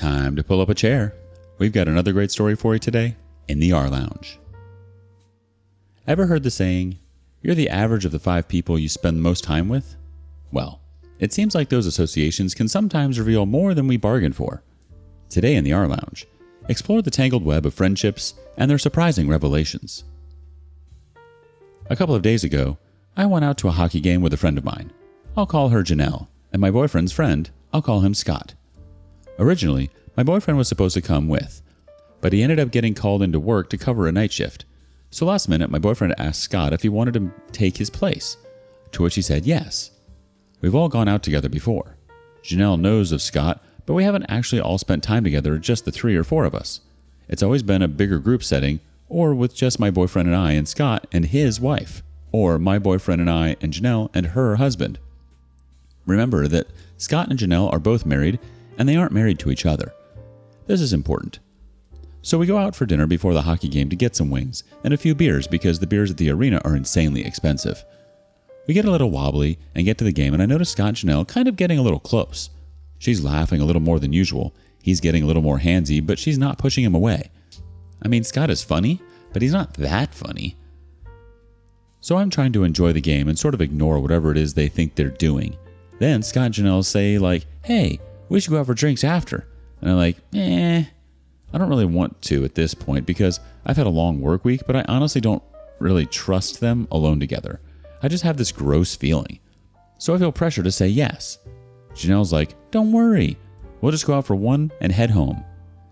Time to pull up a chair. We've got another great story for you today in the rLounge. Ever heard the saying, you're the average of the 5 people you spend the most time with? Well, it seems like those associations can sometimes reveal more than we bargained for. Today in the rLounge, explore the tangled web of friendships and their surprising revelations. A couple of days ago, I went out to a hockey game with a friend of mine. I'll call her Janelle, and my boyfriend's friend, I'll call him Scott. Originally, my boyfriend was supposed to come with, but he ended up getting called into work to cover a night shift. So last minute, my boyfriend asked Scott if he wanted to take his place, to which he said yes. We've all gone out together before. Janelle knows of Scott, but we haven't actually all spent time together, just the 3 or 4 of us. It's always been a bigger group setting, or with just my boyfriend and I and Scott and his wife, or my boyfriend and I and Janelle and her husband. Remember that Scott and Janelle are both married, and they aren't married to each other. This is important. So we go out for dinner before the hockey game to get some wings and a few beers because the beers at the arena are insanely expensive. We get a little wobbly and get to the game, and I notice Scott and Janelle kind of getting a little close. She's laughing a little more than usual. He's getting a little more handsy, but she's not pushing him away. I mean, Scott is funny, but he's not that funny. So I'm trying to enjoy the game and sort of ignore whatever it is they think they're doing. Then Scott and Janelle say like, hey, we should go out for drinks after. And I'm like, I don't really want to at this point because I've had a long work week, but I honestly don't really trust them alone together. I just have this gross feeling. So I feel pressure to say yes. Janelle's like, don't worry. We'll just go out for one and head home.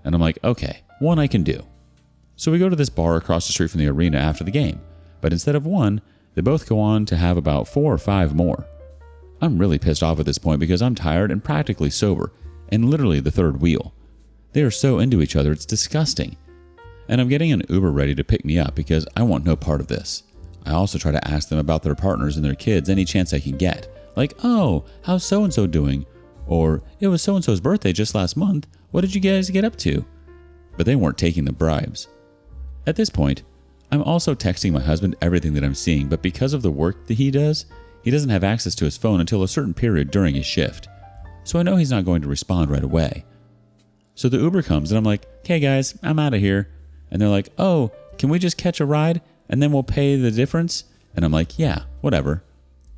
And I'm like, okay, one I can do. So we go to this bar across the street from the arena after the game. But instead of one, they both go on to have about 4 or 5 more. I'm really pissed off at this point because I'm tired and practically sober, and literally the third wheel. They are so into each other, it's disgusting. And I'm getting an Uber ready to pick me up because I want no part of this. I also try to ask them about their partners and their kids any chance I can get. Like, oh, how's so-and-so doing? Or, it was so-and-so's birthday just last month. What did you guys get up to? But they weren't taking the bribes. At this point, I'm also texting my husband everything that I'm seeing, but because of the work that he doesn't have access to his phone until a certain period during his shift. So I know he's not going to respond right away. So the Uber comes and I'm like, okay guys, I'm out of here. And they're like, oh, can we just catch a ride and then we'll pay the difference? And I'm like, yeah, whatever.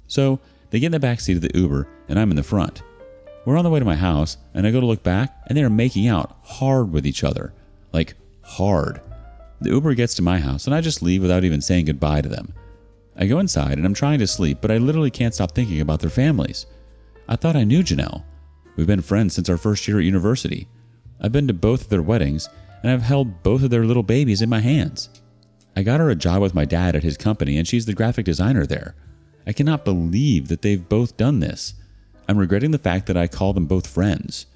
So they get in the back seat of the Uber and I'm in the front. We're on the way to my house and I go to look back and they are making out hard with each other. Like hard. The Uber gets to my house and I just leave without even saying goodbye to them. I go inside and I'm trying to sleep, but I literally can't stop thinking about their families. I thought I knew Janelle. We've been friends since our first year at university. I've been to both of their weddings and I've held both of their little babies in my hands. I got her a job with my dad at his company and she's the graphic designer there. I cannot believe that they've both done this. I'm regretting the fact that I call them both friends.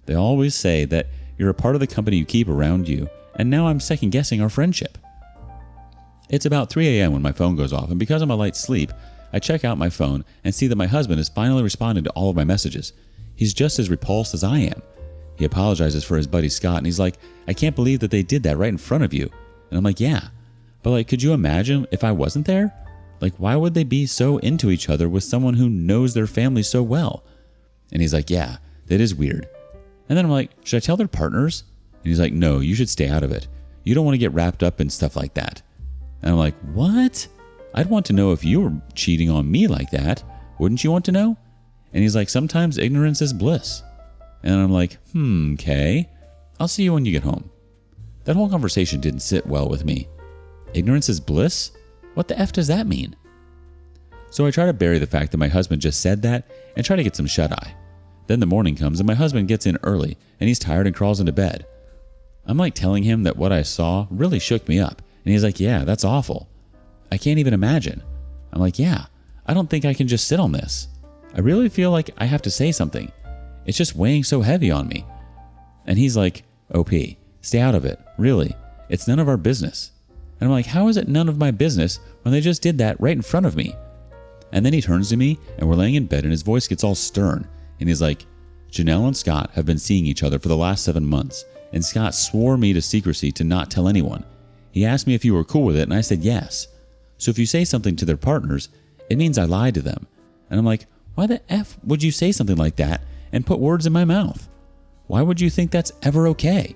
They always say that you're a part of the company you keep around you, and now I'm second guessing our friendship. It's about 3 a.m. when my phone goes off, and because I'm a light sleep, I check out my phone and see that my husband has finally responded to all of my messages. He's just as repulsed as I am. He apologizes for his buddy Scott, and he's like, I can't believe that they did that right in front of you. And I'm like, yeah. But like, could you imagine if I wasn't there? Like, why would they be so into each other with someone who knows their family so well? And he's like, yeah, that is weird. And then I'm like, should I tell their partners? And he's like, no, you should stay out of it. You don't want to get wrapped up in stuff like that. And I'm like, what? I'd want to know if you were cheating on me like that. Wouldn't you want to know? And he's like, sometimes ignorance is bliss. And I'm like, okay. I'll see you when you get home. That whole conversation didn't sit well with me. Ignorance is bliss? What the F does that mean? So I try to bury the fact that my husband just said that and try to get some shut-eye. Then the morning comes and my husband gets in early and he's tired and crawls into bed. I'm like telling him that what I saw really shook me up. And he's like, yeah, that's awful. I can't even imagine. I'm like, yeah, I don't think I can just sit on this. I really feel like I have to say something. It's just weighing so heavy on me. And he's like, OP, stay out of it. Really, it's none of our business. And I'm like, how is it none of my business when they just did that right in front of me? And then he turns to me and we're laying in bed and his voice gets all stern. And he's like, Janelle and Scott have been seeing each other for the last 7 months. And Scott swore me to secrecy to not tell anyone. He asked me if you were cool with it and I said yes. So if you say something to their partners, it means I lied to them. And I'm like, why the F would you say something like that and put words in my mouth? why would you think that's ever okay?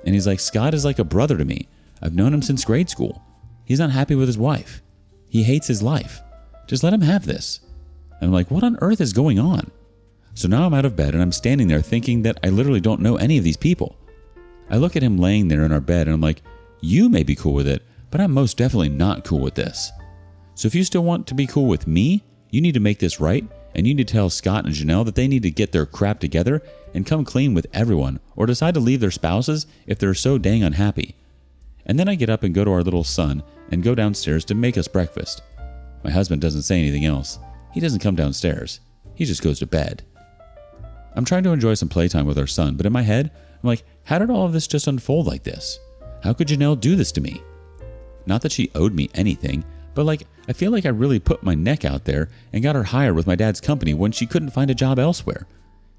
And he's like, Scott is like a brother to me. I've known him since grade school. He's not happy with his wife. He hates his life. Just let him have this. And I'm like, what on earth is going on? So now I'm out of bed and I'm standing there thinking that I literally don't know any of these people. I look at him laying there in our bed and I'm like, you may be cool with it, but I'm most definitely not cool with this. So if you still want to be cool with me, you need to make this right, and you need to tell Scott and Janelle that they need to get their crap together and come clean with everyone, or decide to leave their spouses if they're so dang unhappy. And then I get up and go to our little son and go downstairs to make us breakfast. My husband doesn't say anything else. He doesn't come downstairs. He just goes to bed. I'm trying to enjoy some playtime with our son, but in my head, I'm like, how did all of this just unfold like this? How could Janelle do this to me? Not that she owed me anything, but I feel like I really put my neck out there and got her hired with my dad's company when she couldn't find a job elsewhere.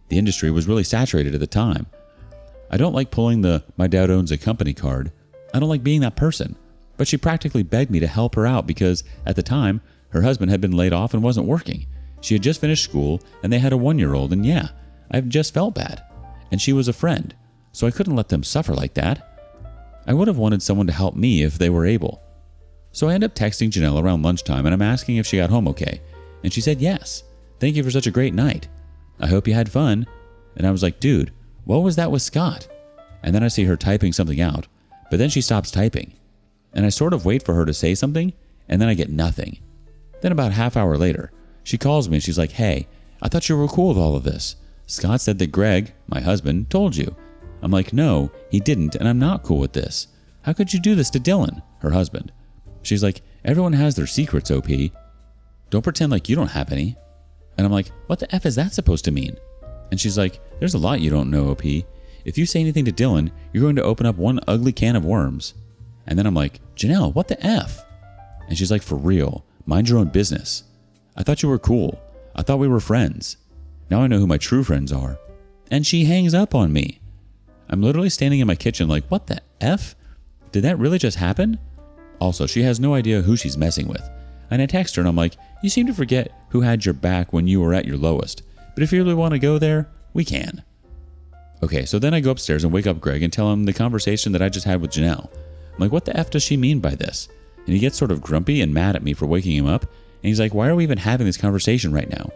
The industry was really saturated at the time. I don't like pulling the my dad owns a company card. I don't like being that person. But she practically begged me to help her out because, at the time, her husband had been laid off and wasn't working. She had just finished school and they had a 1-year-old, and yeah, I just felt bad. And she was a friend, so I couldn't let them suffer like that. I would have wanted someone to help me if they were able. So I end up texting Janelle around lunchtime and I'm asking if she got home okay. And she said yes. Thank you for such a great night. I hope you had fun. And I was like, dude, what was that with Scott? And then I see her typing something out, but then she stops typing. And I sort of wait for her to say something, and then I get nothing. Then about a half hour later, she calls me and she's like, hey, I thought you were cool with all of this. Scott said that Greg, my husband, told you. I'm like, no, he didn't, and I'm not cool with this. How could you do this to Dylan, her husband? She's like, everyone has their secrets, OP. Don't pretend like you don't have any. And I'm like, what the F is that supposed to mean? And she's like, there's a lot you don't know, OP. If you say anything to Dylan, you're going to open up one ugly can of worms. And then I'm like, Janelle, what the F? And she's like, for real, mind your own business. I thought you were cool. I thought we were friends. Now I know who my true friends are. And she hangs up on me. I'm literally standing in my kitchen like, what the F? Did that really just happen? Also, she has no idea who she's messing with. And I text her and I'm like, you seem to forget who had your back when you were at your lowest. But if you really want to go there, we can. Okay, so then I go upstairs and wake up Greg and tell him the conversation that I just had with Janelle. I'm like, what the F does she mean by this? And he gets sort of grumpy and mad at me for waking him up. And he's like, why are we even having this conversation right now?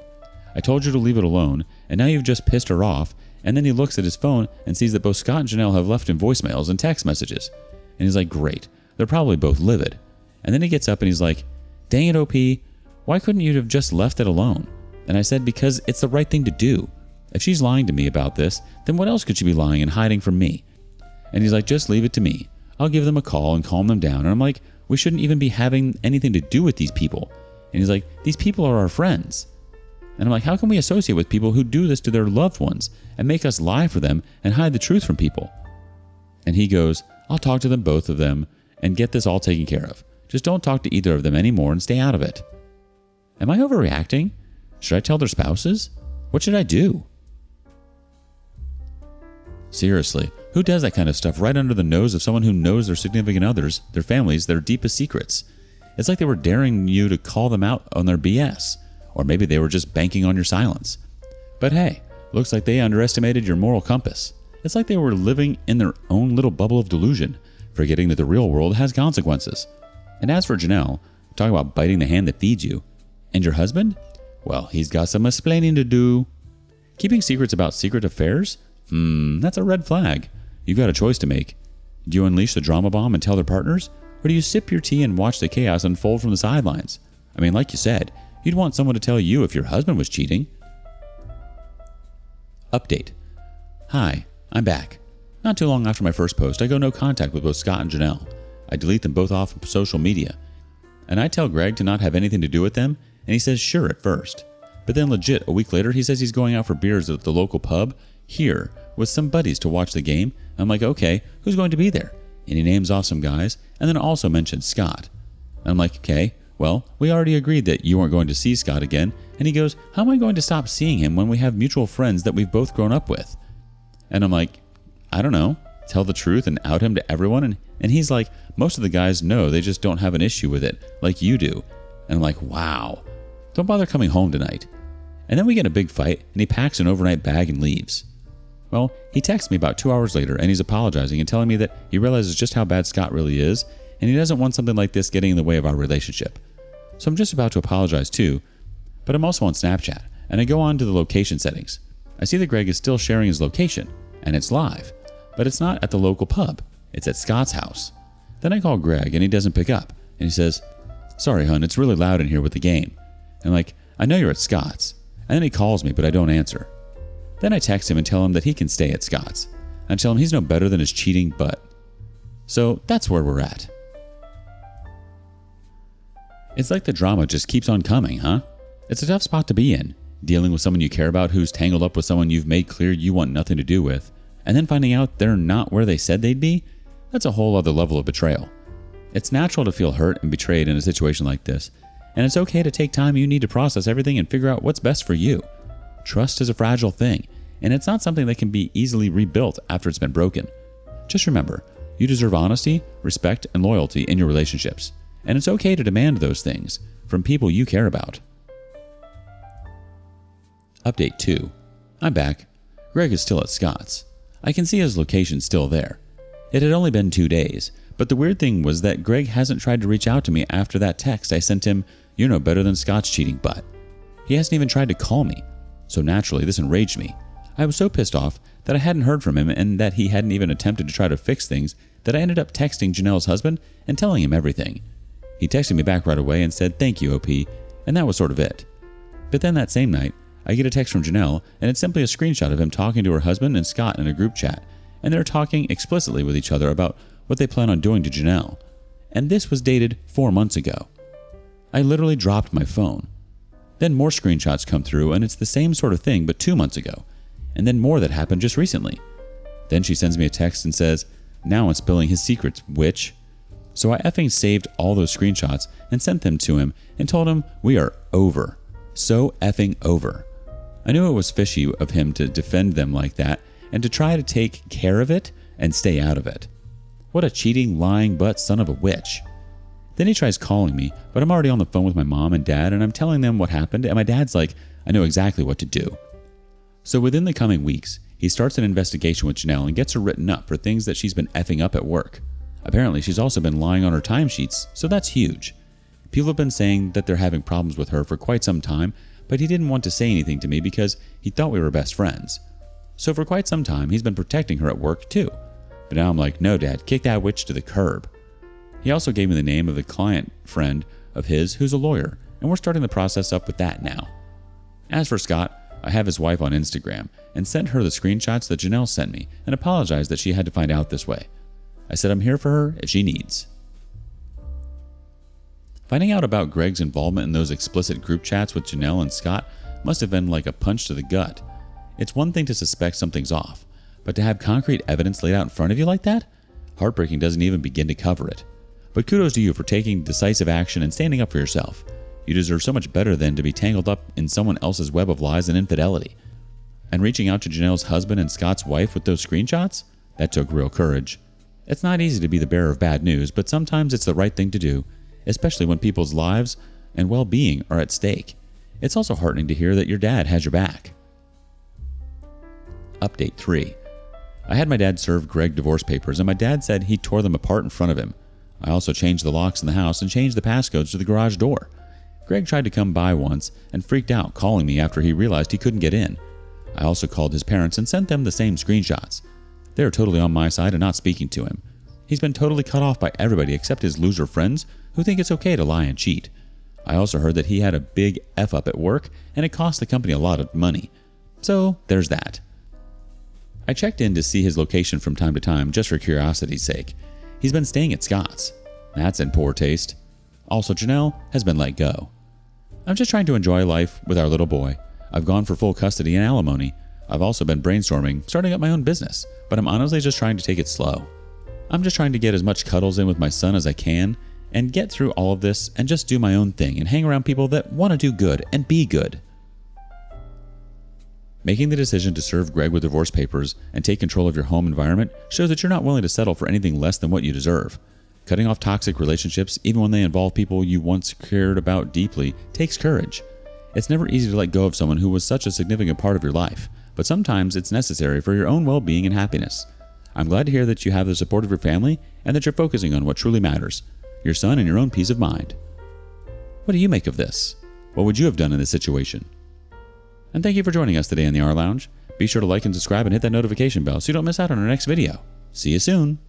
I told you to leave it alone, and now you've just pissed her off. And then he looks at his phone and sees that both Scott and Janelle have left him voicemails and text messages. And he's like, great. They're probably both livid. And then he gets up and he's like, dang it, OP, why couldn't you have just left it alone? And I said, because it's the right thing to do. If she's lying to me about this, then what else could she be lying and hiding from me? And he's like, just leave it to me. I'll give them a call and calm them down. And I'm like, we shouldn't even be having anything to do with these people. And he's like, these people are our friends. And I'm like, how can we associate with people who do this to their loved ones and make us lie for them and hide the truth from people? And he goes, I'll talk to them, both of them, and get this all taken care of. Just don't talk to either of them anymore and stay out of it. Am I overreacting? Should I tell their spouses? What should I do? Seriously, who does that kind of stuff right under the nose of someone who knows their significant others, their families, their deepest secrets? It's like they were daring you to call them out on their BS. Or maybe they were just banking on your silence. But hey, looks like they underestimated your moral compass. It's like they were living in their own little bubble of delusion, forgetting that the real world has consequences. And as for Janelle, talk about biting the hand that feeds you. And your husband? Well, he's got some explaining to do. Keeping secrets about secret affairs? That's a red flag. You've got a choice to make. Do you unleash the drama bomb and tell their partners? Or do you sip your tea and watch the chaos unfold from the sidelines? I mean, like you said, you'd want someone to tell you if your husband was cheating. Update. Hi, I'm back. Not too long after my first post, I go no contact with both Scott and Janelle. I delete them both off of social media. And I tell Greg to not have anything to do with them, and he says sure at first. But then legit, a week later, he says he's going out for beers at the local pub here with some buddies to watch the game. I'm like, okay, who's going to be there? And he names off some guys, and then also mentions Scott. And I'm like, okay, well, we already agreed that you weren't going to see Scott again. And he goes, how am I going to stop seeing him when we have mutual friends that we've both grown up with? And I'm like, I don't know, tell the truth and out him to everyone? And he's like, most of the guys know, they just don't have an issue with it, like you do. And I'm like, wow, don't bother coming home tonight. And then we get in a big fight, and he packs an overnight bag and leaves. Well, he texts me about 2 hours later and he's apologizing and telling me that he realizes just how bad Scott really is and he doesn't want something like this getting in the way of our relationship. So I'm just about to apologize too, but I'm also on Snapchat and I go on to the location settings. I see that Greg is still sharing his location and it's live, but it's not at the local pub. It's at Scott's house. Then I call Greg and he doesn't pick up and he says, "Sorry, hun, it's really loud in here with the game." And I'm like, "I know you're at Scott's." And then he calls me, but I don't answer. Then I text him and tell him that he can stay at Scott's and tell him he's no better than his cheating butt. So that's where we're at. It's like the drama just keeps on coming, huh? It's a tough spot to be in, dealing with someone you care about who's tangled up with someone you've made clear you want nothing to do with, and then finding out they're not where they said they'd be. That's a whole other level of betrayal. It's natural to feel hurt and betrayed in a situation like this, and it's okay to take time you need to process everything and figure out what's best for you. Trust is a fragile thing, and it's not something that can be easily rebuilt after it's been broken. Just remember, you deserve honesty, respect, and loyalty in your relationships, and it's okay to demand those things from people you care about. Update 2. I'm back. Greg is still at Scott's. I can see his location still there. It had only been 2 days, but the weird thing was that Greg hasn't tried to reach out to me after that text I sent him, "You're no better than Scott's cheating butt." He hasn't even tried to call me, so naturally this enraged me. I was so pissed off that I hadn't heard from him and that he hadn't even attempted to try to fix things that I ended up texting Janelle's husband and telling him everything. He texted me back right away and said, "Thank you, OP," and that was sort of it. But then that same night, I get a text from Janelle, and it's simply a screenshot of him talking to her husband and Scott in a group chat, and they're talking explicitly with each other about what they plan on doing to Janelle. And this was dated 4 months ago. I literally dropped my phone. Then more screenshots come through, and it's the same sort of thing, but 2 months ago. And then more that happened just recently. Then she sends me a text and says, "Now I'm spilling his secrets, witch." So I effing saved all those screenshots and sent them to him and told him we are over. So effing over. I knew it was fishy of him to defend them like that and to try to take care of it and stay out of it. What a cheating, lying butt son of a witch. Then he tries calling me, but I'm already on the phone with my mom and dad and I'm telling them what happened, and my dad's like, "I know exactly what to do." So within the coming weeks, he starts an investigation with Janelle and gets her written up for things that she's been effing up at work. Apparently she's also been lying on her timesheets, so that's huge. People have been saying that they're having problems with her for quite some time, but he didn't want to say anything to me because he thought we were best friends. So for quite some time, he's been protecting her at work too. But now I'm like, "No, Dad, kick that witch to the curb." He also gave me the name of the client friend of his who's a lawyer, and we're starting the process up with that now. As for Scott, I have his wife on Instagram and sent her the screenshots that Janelle sent me and apologized that she had to find out this way. I said I'm here for her if she needs. Finding out about Greg's involvement in those explicit group chats with Janelle and Scott must have been like a punch to the gut. It's one thing to suspect something's off, but to have concrete evidence laid out in front of you like that? Heartbreaking doesn't even begin to cover it. But kudos to you for taking decisive action and standing up for yourself. You deserve so much better than to be tangled up in someone else's web of lies and infidelity. And reaching out to Janelle's husband and Scott's wife with those screenshots? That took real courage. It's not easy to be the bearer of bad news, but sometimes it's the right thing to do, especially when people's lives and well-being are at stake. It's also heartening to hear that your dad has your back. Update 3. I had my dad serve Greg divorce papers, and my dad said he tore them apart in front of him. I also changed the locks in the house and changed the passcodes to the garage door. Greg tried to come by once and freaked out, calling me after he realized he couldn't get in. I also called his parents and sent them the same screenshots. They are totally on my side and not speaking to him. He's been totally cut off by everybody except his loser friends who think it's okay to lie and cheat. I also heard that he had a big F up at work and it cost the company a lot of money. So there's that. I checked in to see his location from time to time just for curiosity's sake. He's been staying at Scott's. That's in poor taste. Also, Janelle has been let go. I'm just trying to enjoy life with our little boy. I've gone for full custody and alimony. I've also been brainstorming starting up my own business, but I'm honestly just trying to take it slow. I'm just trying to get as much cuddles in with my son as I can and get through all of this and just do my own thing and hang around people that want to do good and be good. Making the decision to serve Greg with divorce papers and take control of your home environment shows that you're not willing to settle for anything less than what you deserve. Cutting off toxic relationships, even when they involve people you once cared about deeply, takes courage. It's never easy to let go of someone who was such a significant part of your life, but sometimes it's necessary for your own well-being and happiness. I'm glad to hear that you have the support of your family and that you're focusing on what truly matters, your son and your own peace of mind. What do you make of this? What would you have done in this situation? And thank you for joining us today in the rLounge. Be sure to like and subscribe and hit that notification bell so you don't miss out on our next video. See you soon!